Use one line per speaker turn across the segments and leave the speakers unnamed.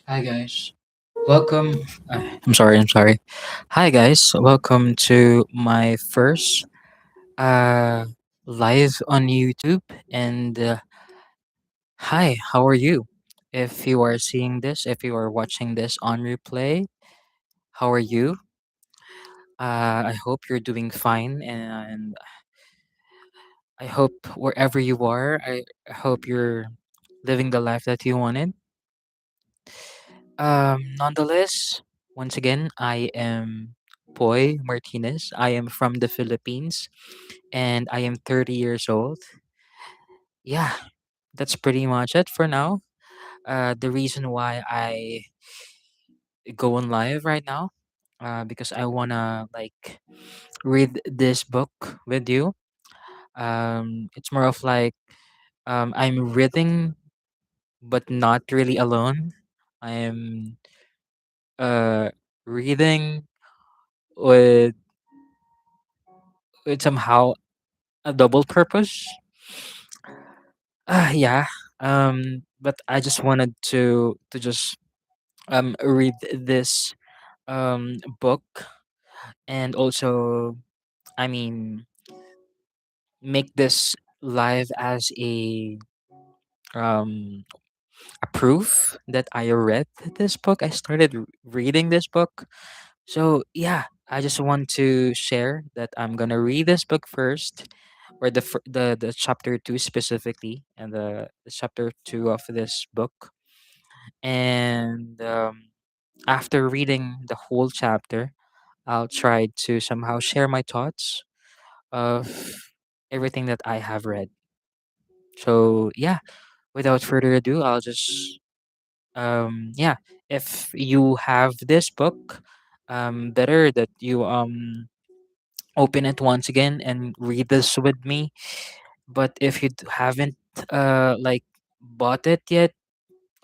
Hi guys. Welcome. I'm sorry. Hi guys. Welcome to my first uh live on YouTube and hi, how are you? If you are seeing this, if you are watching this on replay, how are you? I hope you're doing fine and I hope wherever you are, I hope you're living the life that you wanted. Nonetheless, once again, I am Boy Martinez. I am from the Philippines and I am 30 years old. Yeah, that's pretty much it for now. The reason why I go on live right now, because I wanna like read this book with you. It's more of like I'm reading, but not really alone. I'm uh reading with somehow a double purpose. Yeah. But I just wanted to just read this book and also, I mean, make this live as um a proof that I read this book. I started reading this book. So yeah, I just want to share that I'm gonna read this book first, or the chapter two specifically, and the chapter two of this book. And after reading the whole chapter, I'll try to somehow share my thoughts of everything that I have read. So yeah, without further ado, I'll just yeah. If you have this book, better that you open it once again and read this with me. But if you haven't like bought it yet,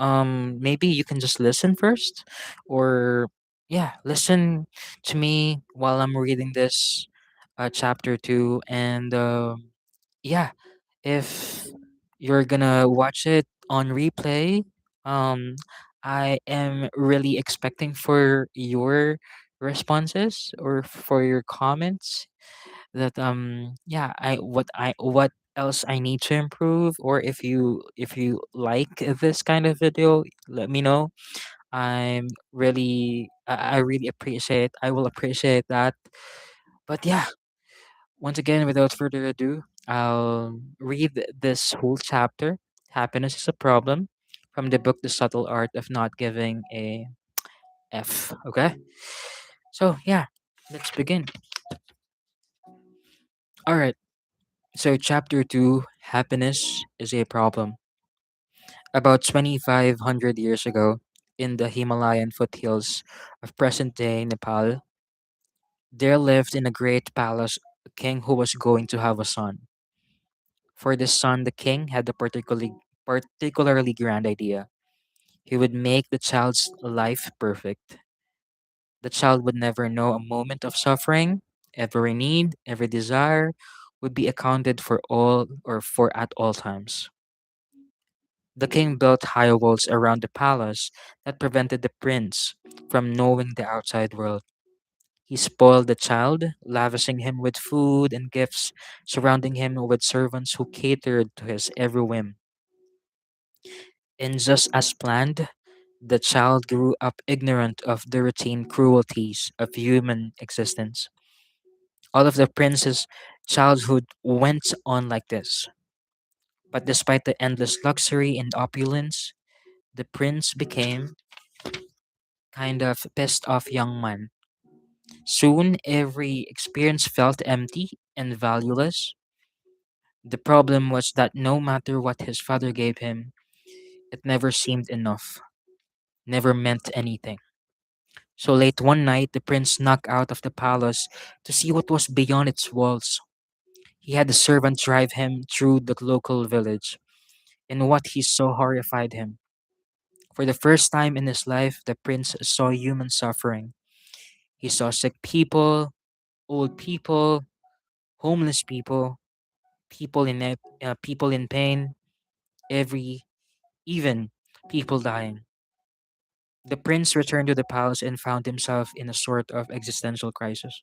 maybe you can just listen first, or yeah, listen to me while I'm reading this chapter 2. And yeah, if you're gonna watch it on replay, um I am really expecting for your responses or for your comments, that yeah, what else I need to improve, or if you like this kind of video, let me know. I really appreciate, I will appreciate that. But yeah, once again, without further ado, I'll read this whole chapter, Happiness is a Problem, from the book The Subtle Art of Not Giving a F. Okay? So yeah, let's begin. Alright. So, chapter 2, Happiness is a Problem. About 2,500 years ago, in the Himalayan foothills of present day Nepal, there lived in a great palace a king who was going to have a son. For this son, the king had a particularly grand idea. He would make the child's life perfect. The child would never know a moment of suffering, every need, every desire would be accounted for all or for at all times. The king built high walls around the palace that prevented the prince from knowing the outside world. He spoiled the child, lavishing him with food and gifts, surrounding him with servants who catered to his every whim. And just as planned, the child grew up ignorant of the routine cruelties of human existence. All of the prince's childhood went on like this. But despite the endless luxury and opulence, the prince became kind of pissed off young man. Soon every experience felt empty and valueless. The problem was that no matter what his father gave him, it never seemed enough, never meant anything. So late one night, the prince snuck out of the palace to see what was beyond its walls. He had the servant drive him through the local village, and what he saw horrified him. For the first time in his life, the prince saw human suffering. He saw sick people, old people, homeless people, people in pain, every even people dying. The prince returned to the palace and found himself in a sort of existential crisis.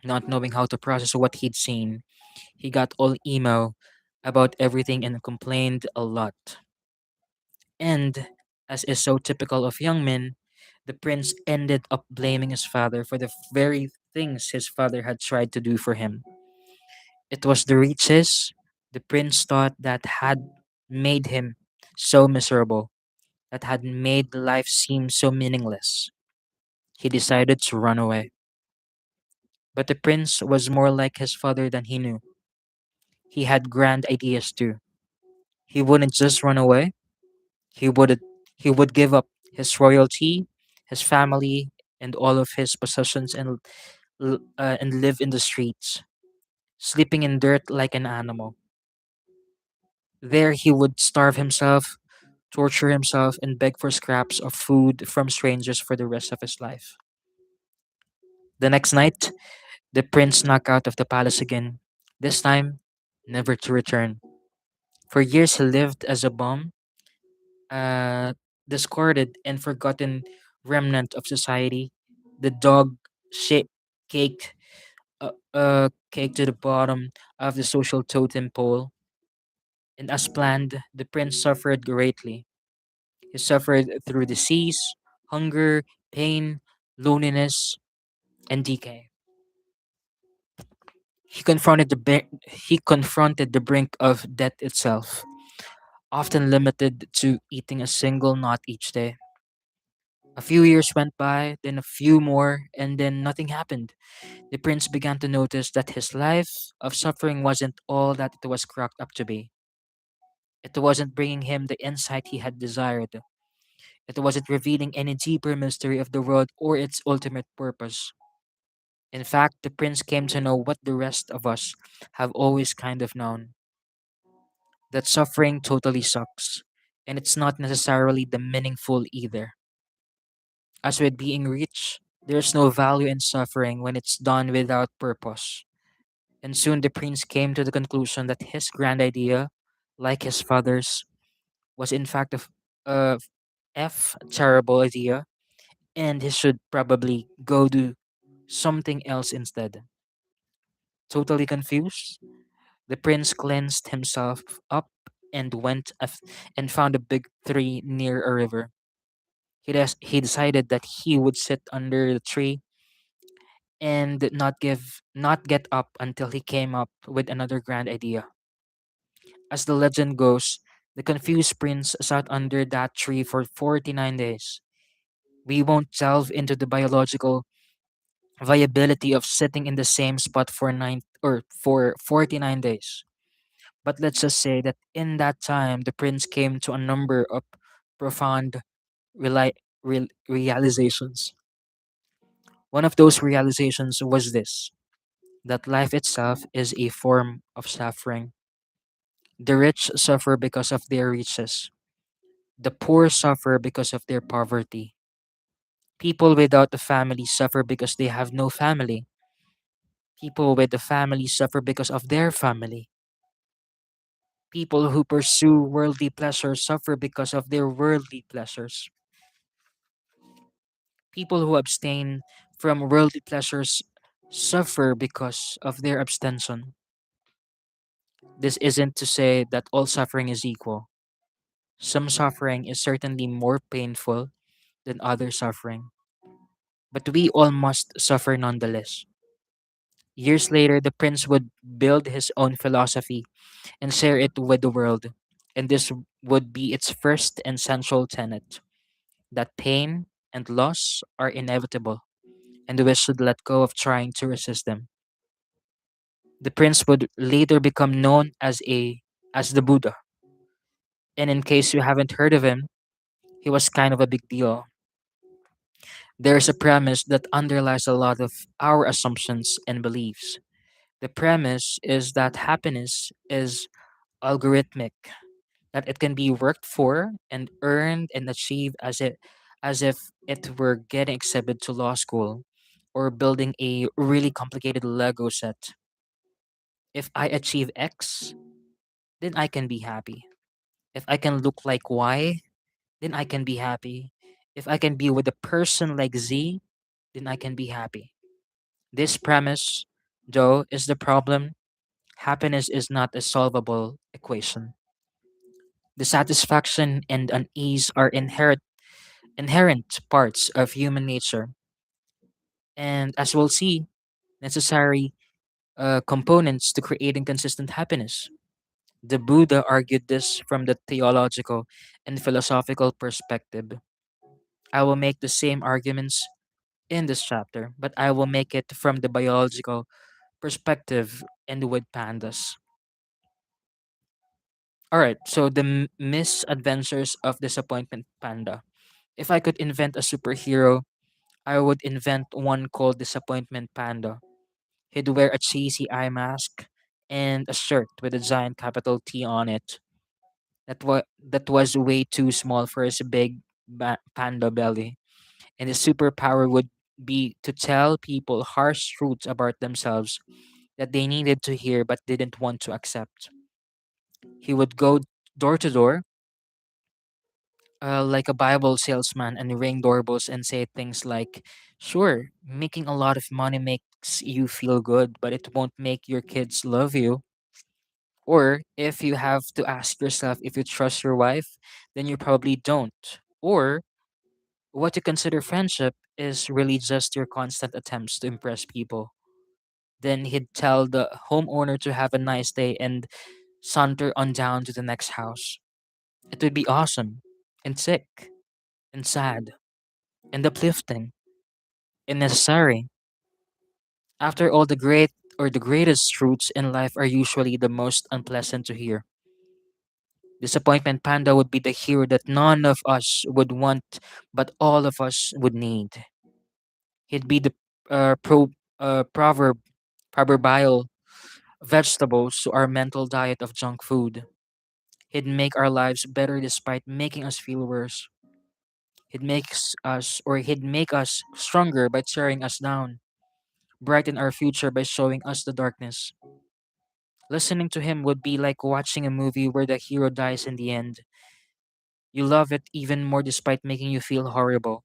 Not knowing how to process what he'd seen, he got all emo about everything and complained a lot. And, as is so typical of young men, the prince ended up blaming his father for the very things his father had tried to do for him. It was the riches the prince thought that had made him so miserable, that had made life seem so meaningless. He decided to run away. But the prince was more like his father than he knew. He had grand ideas too. He wouldn't just run away, he would he would give up his royalty, his family, and all of his possessions and live in the streets, sleeping in dirt like an animal. There he would starve himself, torture himself, and beg for scraps of food from strangers for the rest of his life. The next night, the prince snuck out of the palace again, this time never to return. For years he lived as a bum, uh, discarded and forgotten remnant of society, the dog shaped cake, cake to the bottom of the social totem pole. And as planned, the prince suffered greatly. He suffered through disease, hunger, pain, loneliness, and decay. He confronted the brink of death itself, often limited to eating a single nut each day. A few years went by, then a few more, and then nothing happened. The prince began to notice that his life of suffering wasn't all that it was cracked up to be. It wasn't bringing him the insight he had desired. It wasn't revealing any deeper mystery of the world or its ultimate purpose. In fact, the prince came to know what the rest of us have always kind of known, that suffering totally sucks, and it's not necessarily the meaningful either. As with being rich, there's no value in suffering when it's done without purpose. And soon the prince came to the conclusion that his grand idea, like his father's, was in fact a terrible idea, and he should probably go do something else instead. Totally confused, the prince cleansed himself up and and found a big tree near a river. He decided that he would sit under the tree and not get up until he came up with another grand idea. As the legend goes, the confused prince sat under that tree for 49 days. We won't delve into the biological viability of sitting in the same spot for 49 days. But let's just say that in that time the prince came to a number of profound realizations. One of those realizations was this: that life itself is a form of suffering. The rich suffer because of their riches. The poor suffer because of their poverty. People without a family suffer because they have no family. People with a family suffer because of their family. People who pursue worldly pleasures suffer because of their worldly pleasures. People who abstain from worldly pleasures suffer because of their abstention. This isn't to say that all suffering is equal. Some suffering is certainly more painful than other suffering, but we all must suffer nonetheless. Years later, the prince would build his own philosophy and share it with the world, and this would be its first and central tenet: that pain and loss are inevitable, and we should let go of trying to resist them. The prince would later become known as the Buddha, and in case you haven't heard of him, he was kind of a big deal. There's a premise that underlies a lot of our assumptions and beliefs. The premise is that happiness is algorithmic, that it can be worked for and earned and achieved as if it were getting accepted to law school or building a really complicated Lego set. If I achieve X, then I can be happy. If I can look like Y, then I can be happy. If I can be with a person like Z, then I can be happy. This premise, though, is the problem. Happiness is not a solvable equation. Dissatisfaction and unease are inherent parts of human nature, and as we'll see, necessary components to creating consistent happiness. The Buddha argued this from the theological and philosophical perspective. I will make the same arguments in this chapter, but I will make it from the biological perspective and with pandas. All right, so the misadventures of disappointment panda. If I could invent a superhero, I would invent one called Disappointment Panda. He'd wear a cheesy eye mask and a shirt with a giant capital T on it. That was way too small for his big panda belly. And his superpower would be to tell people harsh truths about themselves that they needed to hear but didn't want to accept. He would go door to door, like a Bible salesman, and ring doorbells and say things like, "Sure, making a lot of money makes you feel good, but it won't make your kids love you." Or if you have to ask yourself if you trust your wife, then you probably don't. Or what you consider friendship is really just your constant attempts to impress people. Then he'd tell the homeowner to have a nice day and saunter on down to the next house. It would be awesome and sick and sad and uplifting and necessary. After all, the greatest truths in life are usually the most unpleasant to hear. Disappointment Panda would be the hero that none of us would want, but all of us would need. He'd be the proverb proverbial vegetables to our mental diet of junk food. He'd make our lives better despite making us feel worse. He'd make us stronger by tearing us down, brighten our future by showing us the darkness. Listening to him would be like watching a movie where the hero dies in the end. You love it even more despite making you feel horrible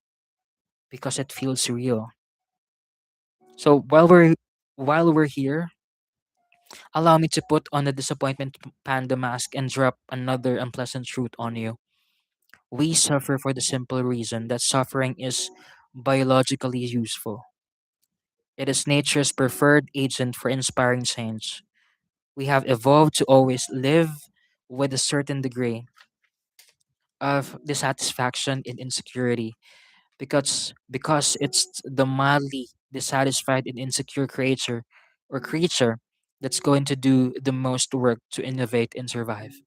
because it feels real. So while we're here, allow me to put on the disappointment panda mask and drop another unpleasant truth on you. We suffer for the simple reason that suffering is biologically useful. It is nature's preferred agent for inspiring change. We have evolved to always live with a certain degree of dissatisfaction and insecurity because it's the mildly dissatisfied and insecure creature that's going to do the most work to innovate and survive.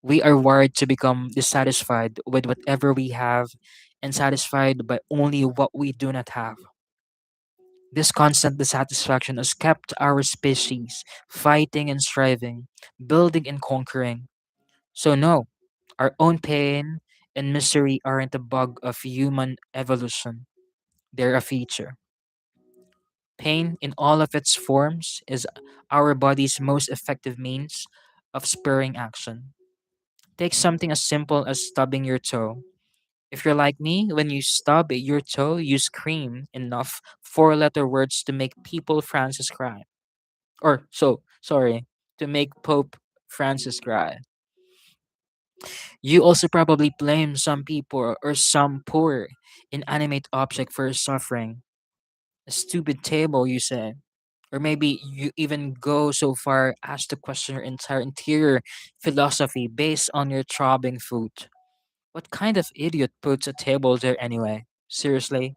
We are wired to become dissatisfied with whatever we have and satisfied by only what we do not have. This constant dissatisfaction has kept our species fighting and striving, building and conquering. So, no, our own pain and misery aren't a bug of human evolution, they're a feature. Pain, in all of its forms, is our body's most effective means of spurring action. Take something as simple as stubbing your toe. If you're like me, when you stub your toe, you scream enough four-letter words to make people Francis cry. Sorry, to make Pope Francis cry. You also probably blame some people or some poor, inanimate object for suffering. A stupid table, you say. Or maybe you even go so far as to question your entire interior philosophy based on your throbbing foot. What kind of idiot puts a table there anyway? Seriously?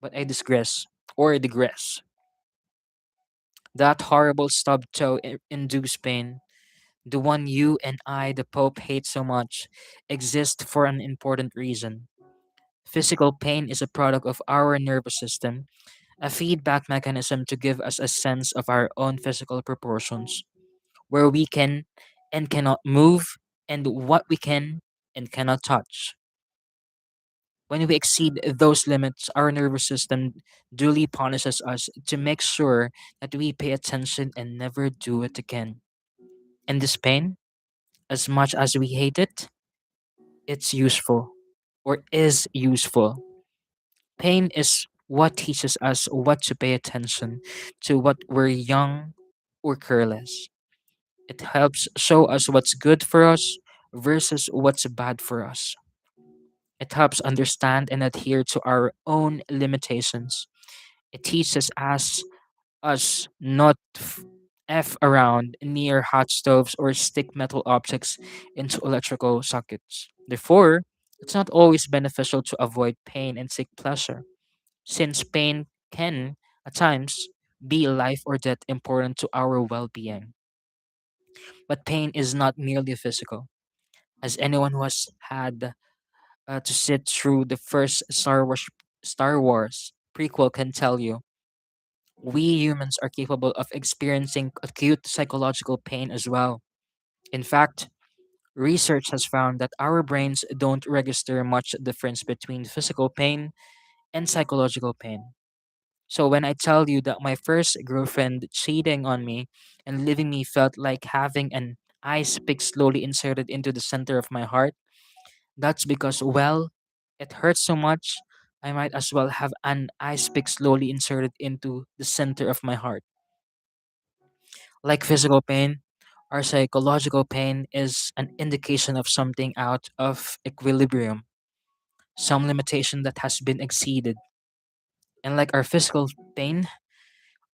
But I digress. That horrible stub toe induced pain, the one you and I, the Pope, hate so much, exists for an important reason. Physical pain is a product of our nervous system, a feedback mechanism to give us a sense of our own physical proportions, where we can and cannot move, and what we can and cannot touch. When we exceed those limits, our nervous system duly punishes us to make sure that we pay attention and never do it again. And this pain, As much as we hate it, it's useful or is useful. Pain is what teaches us what to pay attention to what we're young or careless. It helps show us what's good for us versus what's bad for us. It helps understand and adhere to our own limitations. It teaches us not f around near hot stoves or stick metal objects into electrical sockets. Therefore, it's not always beneficial to avoid pain and seek pleasure, since pain can, at times, be life or death important to our well being. But pain is not merely physical. As anyone who has had to sit through the first Star Wars prequel can tell you, we humans are capable of experiencing acute psychological pain as well. In fact, research has found that our brains don't register much difference between physical pain and psychological pain. So when I tell you that my first girlfriend cheating on me and leaving me felt like having an ice pick slowly inserted into the center of my heart, that's because, well, it hurts so much, I might as well have an ice pick slowly inserted into the center of my heart. Like physical pain, our psychological pain is an indication of something out of equilibrium, some limitation that has been exceeded. And like our physical pain,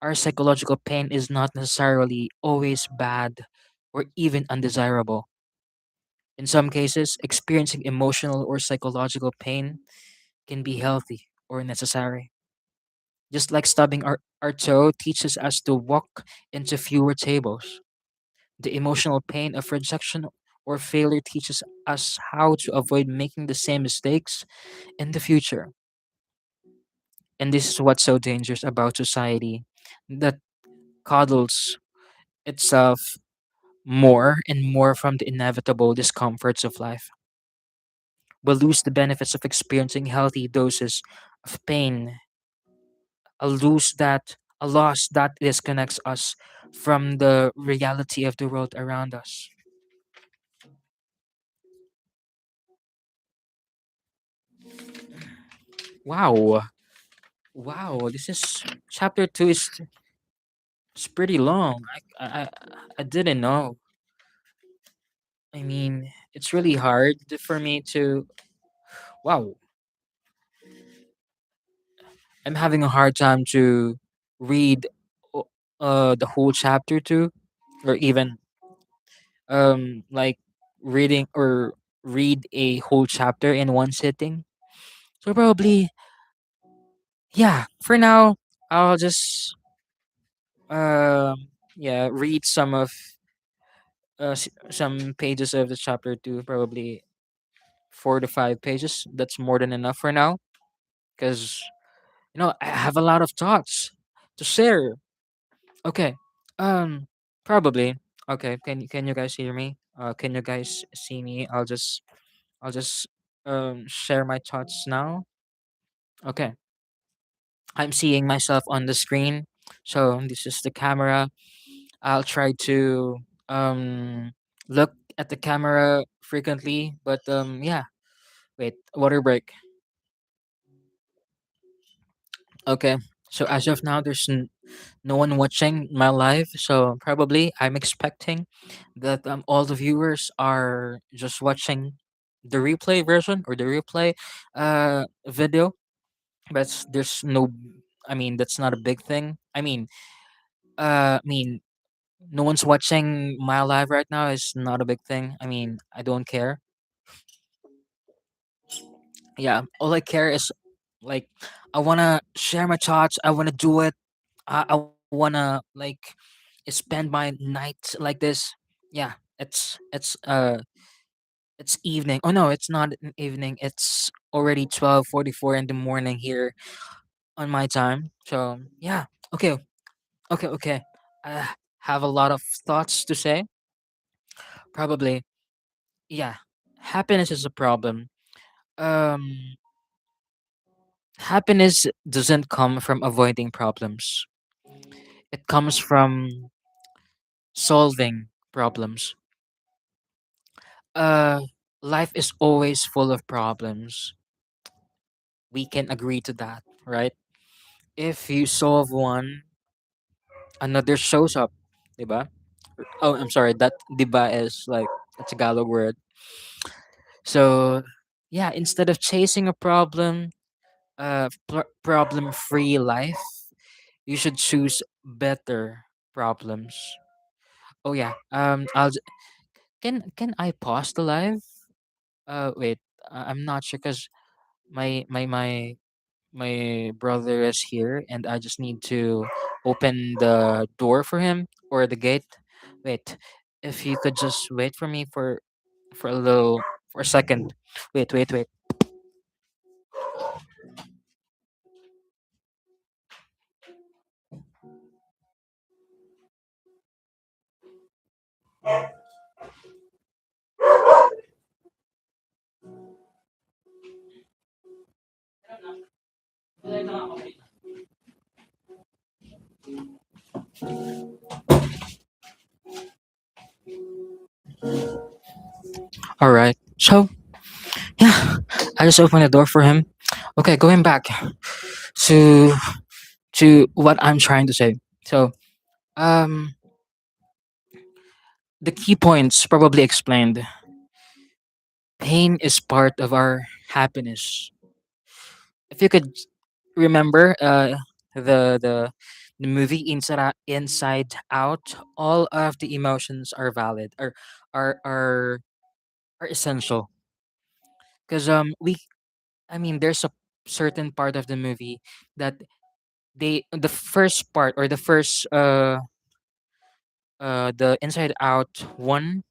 our psychological pain is not necessarily always bad or even undesirable. In some cases, experiencing emotional or psychological pain can be healthy or necessary. Just like stubbing our toe teaches us to walk into fewer tables, the emotional pain of rejection or failure teaches us how to avoid making the same mistakes in the future. And this is what's so dangerous about society that coddles itself more and more from the inevitable discomforts of life. We lose the benefits of experiencing healthy doses of pain, a loss that disconnects us from the reality of the world around us. Wow. Wow, this is chapter two is it's pretty long. I didn't know. I mean, it's really hard for me to. Wow, I'm having a hard time to read o- the whole chapter two, or even like reading or read a whole chapter in one sitting. So probably, yeah. For now, I'll just yeah, read some pages of the chapter two, probably 4 to 5 pages. That's more than enough for now, because I have a lot of thoughts to share. Okay, um, probably. Okay, can you guys hear me? Can you guys see me? I'll just share my thoughts now. Okay, I'm seeing myself on the screen, so this is the camera. I'll try to look at the camera frequently, but yeah. Wait, water break. Okay. So as of now, no one watching my live, so probably I'm expecting that all the viewers are just watching the replay version or the replay video. But there's no, I mean, that's not a big thing. I mean, no one's watching my live right now is not a big thing. I mean, I don't care. Yeah, all I care is like I wanna share my thoughts. I wanna do it. I wanna like spend my night like this. Yeah, it's evening. Oh no, it's not an evening. It's already 12:44 in the morning here on my time. So yeah, okay, okay. I have a lot of thoughts to say. Probably, yeah. Happiness is a problem. Um, Happiness doesn't come from avoiding problems. It comes from solving problems. uh life is always full of problems. We can agree to that, right? If you solve one, another shows up, diba? Oh, I'm sorry, that diba is like a Tagalog word. So yeah, instead of chasing a problem, problem free life, you should choose better problems. Oh yeah, can I pause the live? Wait, I'm not sure because my brother is here and I just need to open the door for him or the gate. Wait, if you could just wait for me for a little for a second. Wait. All right. So yeah, I just opened the door for him. Okay, going back to what I'm trying to say. So um, the key points probably explained. Pain is part of our happiness. If you could remember the the the movie Inside Out, all of the emotions are valid or are are are essential because we I mean there's a certain part of the movie that the first part or the first the Inside Out one,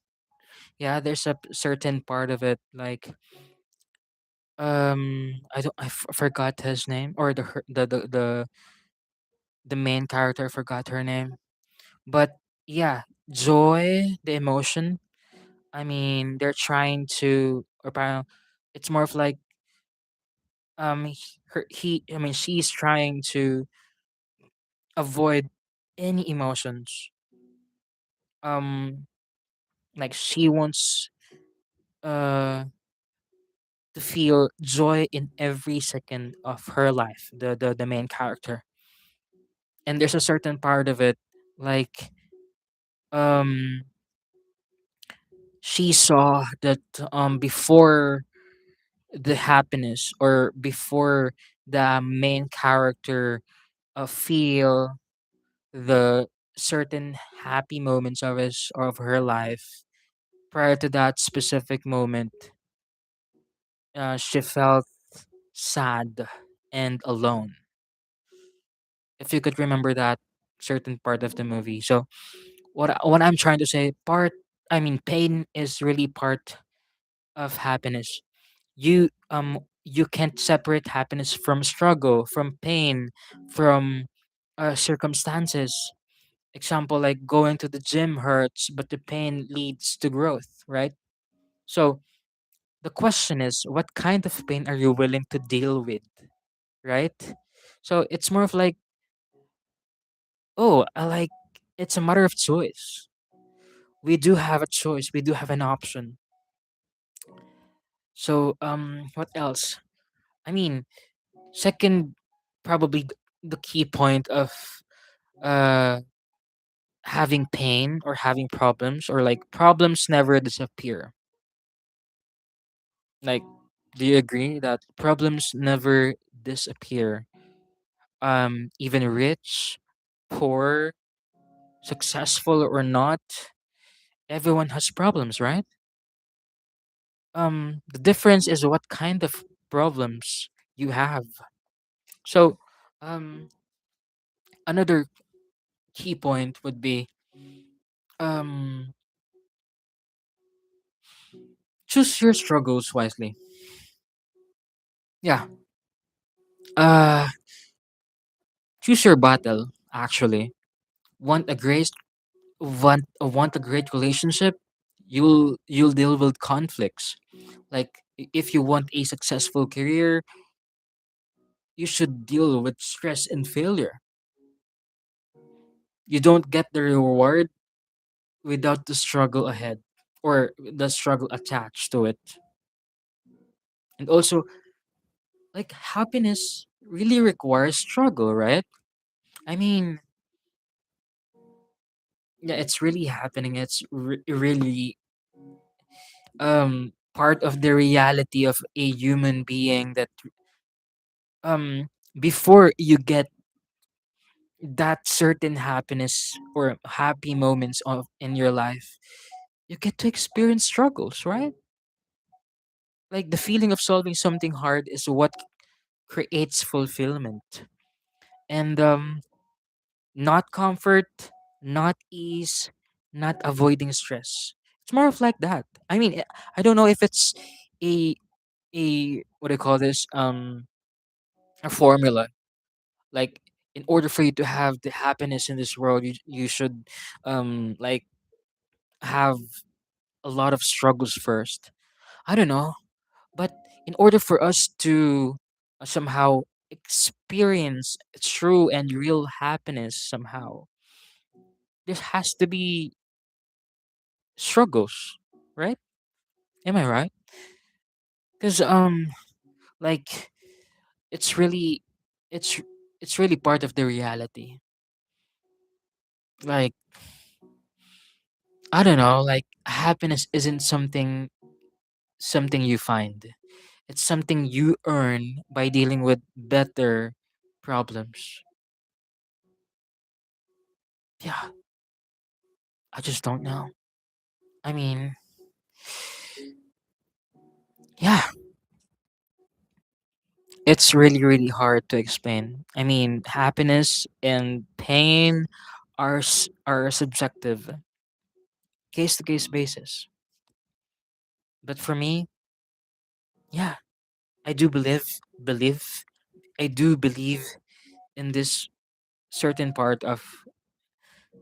yeah, there's a certain part of it like forgot his name or the main character, I forgot her name. But yeah, joy, the emotion. I mean, they're trying to, or parang, it's more of like I mean, she's trying to avoid any emotions. Um, like she wants uh to feel joy in every second of her life. The main character, and there's a certain part of it, like um, she saw that before the happiness or before the main character feel the certain happy moments of his or of her life prior to that specific moment, she felt sad and alone, if you could remember that certain part of the movie. So what I'm trying to say, pain is really part of happiness. You can't separate happiness from struggle, from pain, from circumstances. Example, like going to the gym hurts but the pain leads to growth, right? So the question is, what kind of pain are you willing to deal with, right? So it's more of like, oh, I like, it's a matter of choice. We do have a choice, we do have an option. So what else? I mean, second, probably the key point of uh having pain or having problems, or like problems never disappear. Like, do you agree that problems never disappear? Even rich, poor, successful or not, everyone has problems, right? The difference is what kind of problems you have. So um another key point would be um choose your struggles wisely. Yeah. Uh choose your battle, actually. Want a great want a great relationship, you'll deal with conflicts. Like if you want a successful career, you should deal with stress and failure. You don't get the reward without the struggle ahead. or the struggle attached to it. And also, like, happiness really requires struggle, right? I mean, yeah, it's really happening. It's really part of the reality of a human being that um before you get that certain happiness or happy moments of in your life, you get to experience struggles, right? Like the feeling of solving something hard is what creates fulfillment. And not comfort, not ease, not avoiding stress. It's more of like that. I mean, I don't know if it's a what do you call this? A formula. Like in order for you to have the happiness in this world, you should like have a lot of struggles first. I don't know, but in order for us to somehow experience true and real happiness somehow, there has to be struggles, right? Am I right? Because like it's really it's it's really part of the reality. Like I don't know, like happiness isn't something you find. It's something you earn by dealing with better problems. Yeah, I just don't know. I mean, yeah, it's really hard to explain. I mean, happiness and pain are subjective, case to case basis. But for me, yeah, I do believe I do believe in this certain part of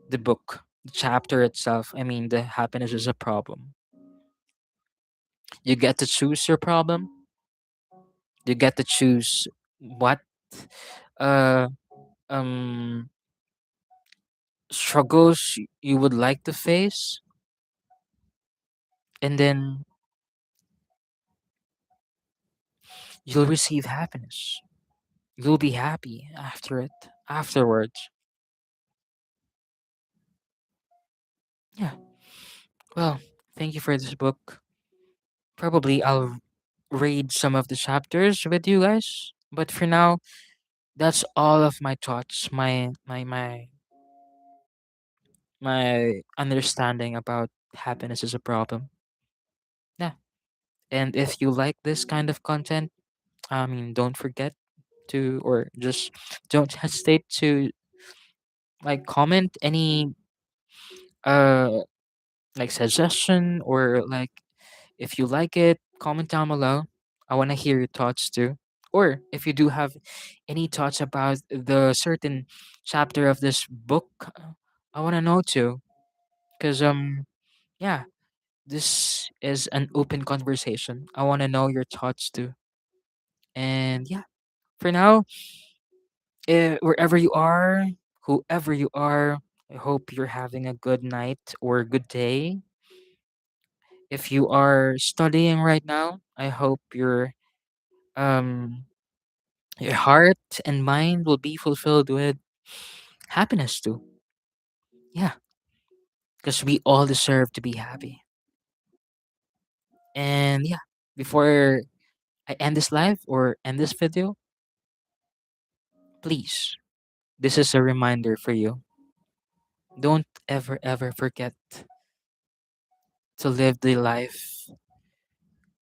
the book, the chapter itself. I mean, the happiness is a problem. You get to choose your problem. You get to choose what uh um struggles you would like to face, and then you'll receive happiness. You'll be happy after it afterwards. Yeah. Well, thank you for this book. Probably I'll read some of the chapters with you guys. But for now, that's all of my thoughts, my understanding about happiness is a problem. Yeah. And if you like this kind of content, I mean, don't forget to, or just don't hesitate to like comment any uh like suggestion, or like if you like it, comment down below. I want to hear your thoughts too. Or if you do have any thoughts about the certain chapter of this book, I want to know too. Cause yeah, this is an open conversation. I want to know your thoughts too. And yeah, for now, wherever you are, whoever you are, I hope you're having a good night or a good day. If you are studying right now, I hope um your heart and mind will be fulfilled with happiness too. Yeah, because we all deserve to be happy. And yeah, before I end this live or end this video, please, this is a reminder for you. Don't ever forget to live the life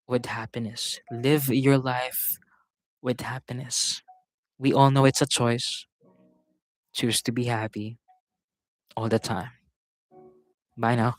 with happiness. Live your life with happiness. We all know it's a choice. Choose to be happy all the time. Bye now.